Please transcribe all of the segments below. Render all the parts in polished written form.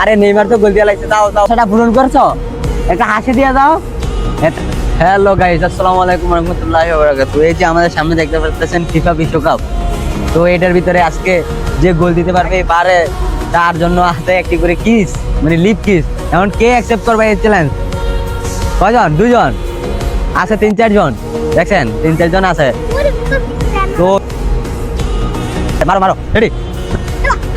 আরে নেইমার তো গোল দিয়ে লাইছে, দাও দাও, সেটা পূরণ করছো, একটা হাসি দিয়ে দাও। হ্যালো গাইস, আসসালামু আলাইকুম ওয়া রাহমাতুল্লাহি ওয়া বারাকাতুহু। এই যে আমাদের সামনে দেখতে পাচ্ছেন ফিফা বিশ্বকাপ। তো এটার ভিতরে আজকে যে গোল দিতে পারবে পারে, তার জন্য আছে একটি করে কিস, মানে লিপ কিস। এখন কে অ্যাকসেপ্ট করবে এই চ্যালেঞ্জ? কয়জন? দুইজন আছে, 3-4 জন দেখছেন, 3-4 জন আছে। তো মারো মারো, রেডি?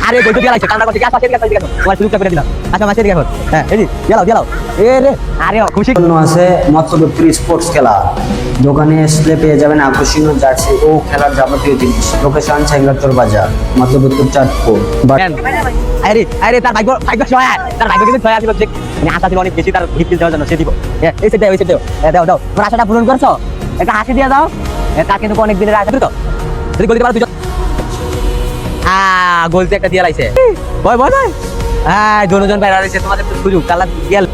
আরে গোল তো দিয়ে লাইছে, কান্না করতে কি আসা সেদিকে আসা, এদিকে আসো, তোমার সুযোগটা করে দিলাম। আচ্ছা মাসে দিকে এখন, হ্যাঁ এই গেলাও গেলাও, এ রে আরে খুশি জন্য আছে মৎস্যবুত্তর স্পোর্টস খেলা। দোকানে আসলে পেয়ে যাবেন আকর্ষণীয় জার্সি ও খেলার যাবতীয় জিনিস। লোকেশন সেঙ্গারচর বাজার, মৎস্যবুত্তর চাঁদপুর। আরে আরে তার ভাগ্য ভাগ্য ছয়, তার ভাগ্য কিন্তু ছয় আসলে মানে আশা ছিল অনেক বেশি, তার গিফট দেওয়ার জন্য সে দিব। এই সেটা ওই সেটা দাও দাও, তোমার আশাটা পূরণ করছো, একটা হাসি দিয়ে দাও। তার কিন্তু অনেক দিনের আশা তো, যদি গোল দিতে পারো দুজন। গোল তো একটা দিয়ে লাইছে, বয় বয় বয়। হ্যাঁ দুজন বাইরে রয়েছে, তোমাদের তো সুযোগ কালা গেল।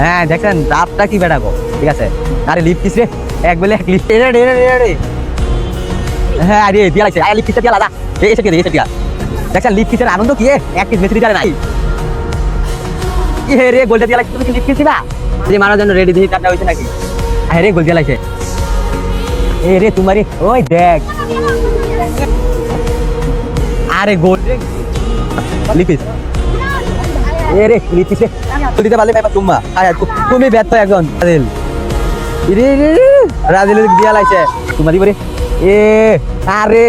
হ্যাঁ দেখেন রাতটা কি বেড়াবো, ঠিক আছে। আরে লিপ কিস রে, এক বলে এক লিপ রে। হ্যাঁ আরে দিয়ে লাইছে, আরে লিপ কিসটা দিয়ে আলাদা, এই সেটা দিয়ে এই সেটা দেখেন। লিপ কিসের আনন্দ কি, এক কিস মেসি দিতে নাই কি রে, গোলটা দিয়ে লাইছে। তুমি কি লিপ কিস দিবা? যে মারার জন্য রেডি, দেখি কাটা হইছে নাকি? আরে গোল দিয়ে লাইছে, এ রে তোমারে ওই দেখ। আরে গোল রে লিপিস, এ রে লিপিস রে দিতে পারলে ভাই তোমা। আরে তুমি ব্যর্থ একজন রাজিল, রে রে রাজিল দিয়া লাইছে তোমার দিবরে। এ আরে